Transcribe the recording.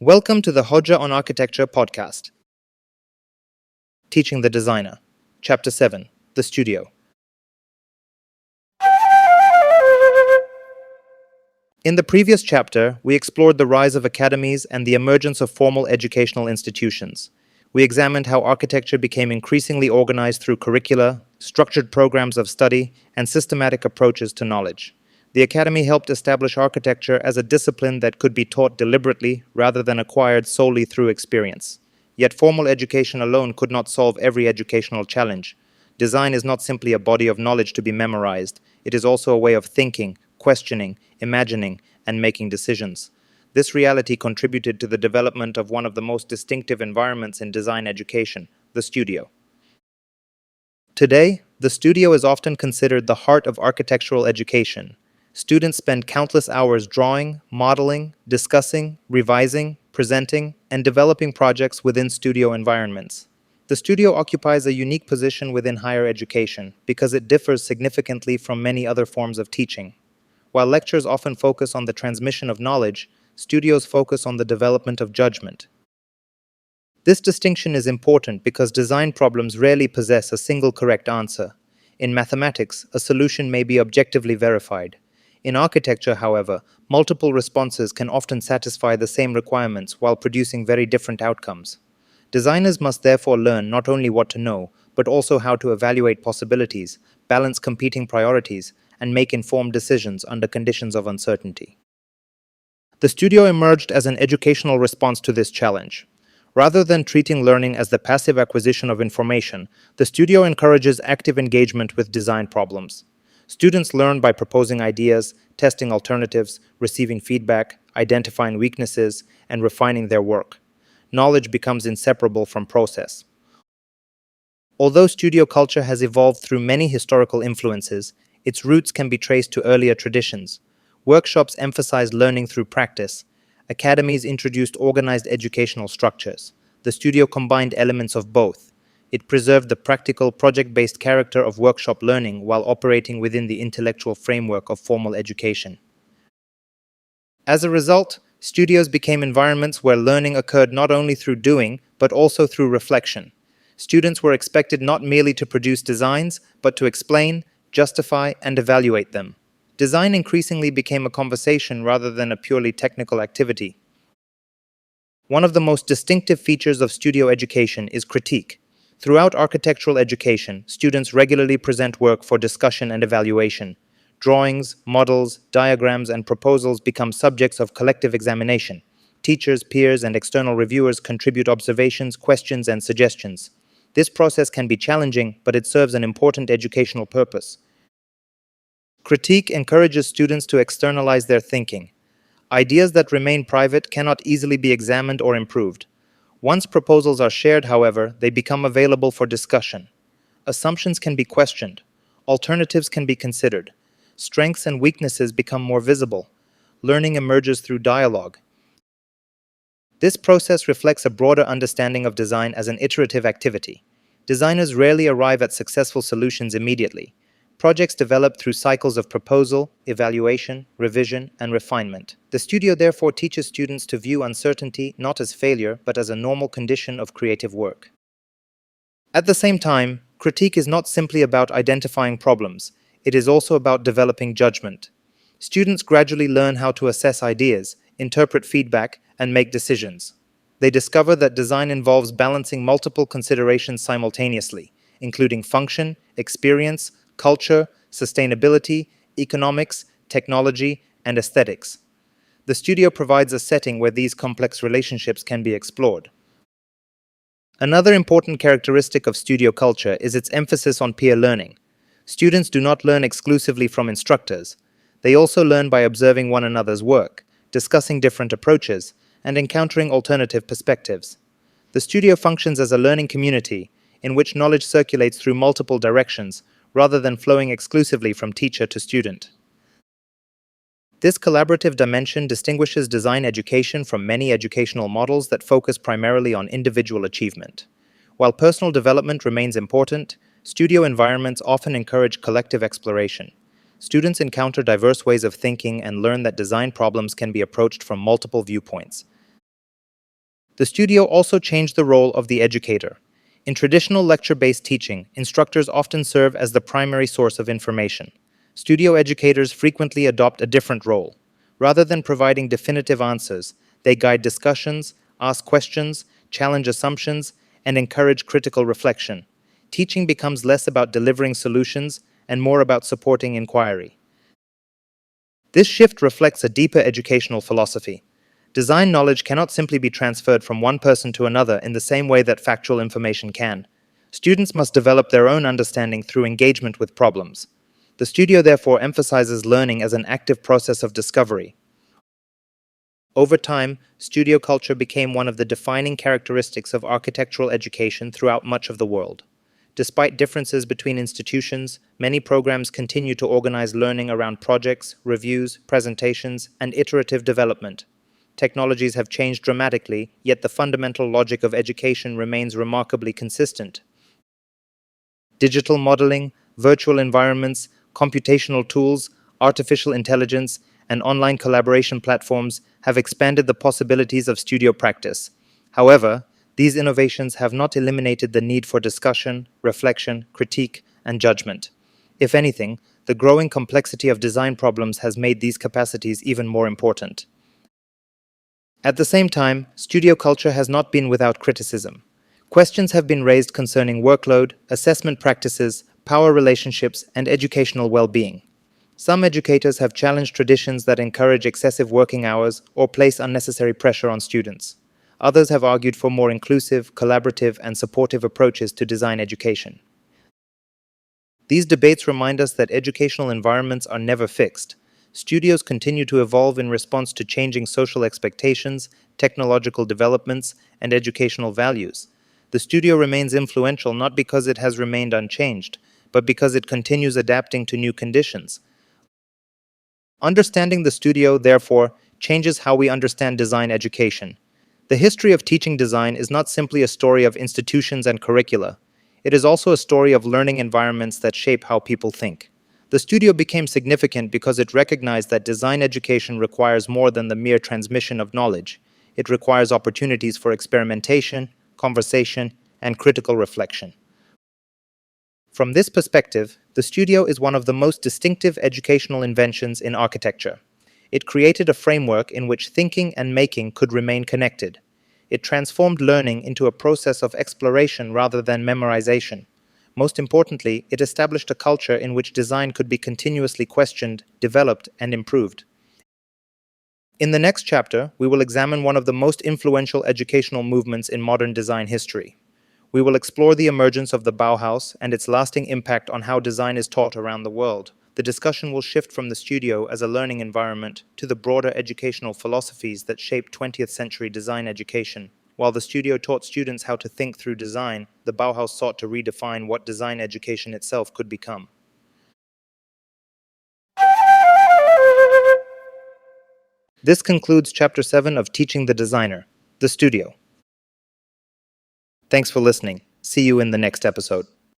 Welcome to the Hodja on Architecture podcast. Teaching the Designer. Chapter 7. The Studio. In the previous chapter, we explored the rise of academies and the emergence of formal educational institutions. We examined how architecture became increasingly organized through curricula, structured programs of study, and systematic approaches to knowledge. The academy helped establish architecture as a discipline that could be taught deliberately rather than acquired solely through experience. Yet formal education alone could not solve every educational challenge. Design is not simply a body of knowledge to be memorized, it is also a way of thinking, questioning, imagining, and making decisions. This reality contributed to the development of one of the most distinctive environments in design education, the studio. Today, the studio is often considered the heart of architectural education. Students spend countless hours drawing, modeling, discussing, revising, presenting, and developing projects within studio environments. The studio occupies a unique position within higher education because it differs significantly from many other forms of teaching. While lectures often focus on the transmission of knowledge, studios focus on the development of judgment. This distinction is important because design problems rarely possess a single correct answer. In mathematics, a solution may be objectively verified. In architecture, however, multiple responses can often satisfy the same requirements while producing very different outcomes. Designers must therefore learn not only what to know, but also how to evaluate possibilities, balance competing priorities, and make informed decisions under conditions of uncertainty. The studio emerged as an educational response to this challenge. Rather than treating learning as the passive acquisition of information, the studio encourages active engagement with design problems. Students learn by proposing ideas, testing alternatives, receiving feedback, identifying weaknesses, and refining their work. Knowledge becomes inseparable from process. Although studio culture has evolved through many historical influences, its roots can be traced to earlier traditions. Workshops emphasized learning through practice. Academies introduced organized educational structures. The studio combined elements of both. It preserved the practical, project-based character of workshop learning while operating within the intellectual framework of formal education. As a result, studios became environments where learning occurred not only through doing, but also through reflection. Students were expected not merely to produce designs, but to explain, justify, and evaluate them. Design increasingly became a conversation rather than a purely technical activity. One of the most distinctive features of studio education is critique. Throughout architectural education, students regularly present work for discussion and evaluation. Drawings, models, diagrams, and proposals become subjects of collective examination. Teachers, peers, and external reviewers contribute observations, questions, and suggestions. This process can be challenging, but it serves an important educational purpose. Critique encourages students to externalize their thinking. Ideas that remain private cannot easily be examined or improved. Once proposals are shared, however, they become available for discussion. Assumptions can be questioned. Alternatives can be considered. Strengths and weaknesses become more visible. Learning emerges through dialogue. This process reflects a broader understanding of design as an iterative activity. Designers rarely arrive at successful solutions immediately. Projects develop through cycles of proposal, evaluation, revision, and refinement. The studio therefore teaches students to view uncertainty not as failure, but as a normal condition of creative work. At the same time, critique is not simply about identifying problems, it is also about developing judgment. Students gradually learn how to assess ideas, interpret feedback, and make decisions. They discover that design involves balancing multiple considerations simultaneously, including function, experience, culture, sustainability, economics, technology, and aesthetics. The studio provides a setting where these complex relationships can be explored. Another important characteristic of studio culture is its emphasis on peer learning. Students do not learn exclusively from instructors. They also learn by observing one another's work, discussing different approaches, and encountering alternative perspectives. The studio functions as a learning community in which knowledge circulates through multiple directions rather than flowing exclusively from teacher to student. This collaborative dimension distinguishes design education from many educational models that focus primarily on individual achievement. While personal development remains important, studio environments often encourage collective exploration. Students encounter diverse ways of thinking and learn that design problems can be approached from multiple viewpoints. The studio also changed the role of the educator. In traditional lecture-based teaching, instructors often serve as the primary source of information. Studio educators frequently adopt a different role. Rather than providing definitive answers, they guide discussions, ask questions, challenge assumptions, and encourage critical reflection. Teaching becomes less about delivering solutions and more about supporting inquiry. This shift reflects a deeper educational philosophy. Design knowledge cannot simply be transferred from one person to another in the same way that factual information can. Students must develop their own understanding through engagement with problems. The studio therefore emphasizes learning as an active process of discovery. Over time, studio culture became one of the defining characteristics of architectural education throughout much of the world. Despite differences between institutions, many programs continue to organize learning around projects, reviews, presentations, and iterative development. Technologies have changed dramatically, yet the fundamental logic of education remains remarkably consistent. Digital modeling, virtual environments, computational tools, artificial intelligence, and online collaboration platforms have expanded the possibilities of studio practice. However, these innovations have not eliminated the need for discussion, reflection, critique, and judgment. If anything, the growing complexity of design problems has made these capacities even more important. At the same time, studio culture has not been without criticism. Questions have been raised concerning workload, assessment practices, power relationships, and educational well-being. Some educators have challenged traditions that encourage excessive working hours or place unnecessary pressure on students. Others have argued for more inclusive, collaborative, and supportive approaches to design education. These debates remind us that educational environments are never fixed. Studios continue to evolve in response to changing social expectations, technological developments, and educational values. The studio remains influential not because it has remained unchanged, but because it continues adapting to new conditions. Understanding the studio, therefore, changes how we understand design education. The history of teaching design is not simply a story of institutions and curricula. It is also a story of learning environments that shape how people think. The studio became significant because it recognized that design education requires more than the mere transmission of knowledge. It requires opportunities for experimentation, conversation, and critical reflection. From this perspective, the studio is one of the most distinctive educational inventions in architecture. It created a framework in which thinking and making could remain connected. It transformed learning into a process of exploration rather than memorization. Most importantly, it established a culture in which design could be continuously questioned, developed, and improved. In the next chapter, we will examine one of the most influential educational movements in modern design history. We will explore the emergence of the Bauhaus and its lasting impact on how design is taught around the world. The discussion will shift from the studio as a learning environment to the broader educational philosophies that shaped 20th century design education. While the studio taught students how to think through design, the Bauhaus sought to redefine what design education itself could become. This concludes Chapter 7 of Teaching the Designer, the Studio. Thanks for listening. See you in the next episode.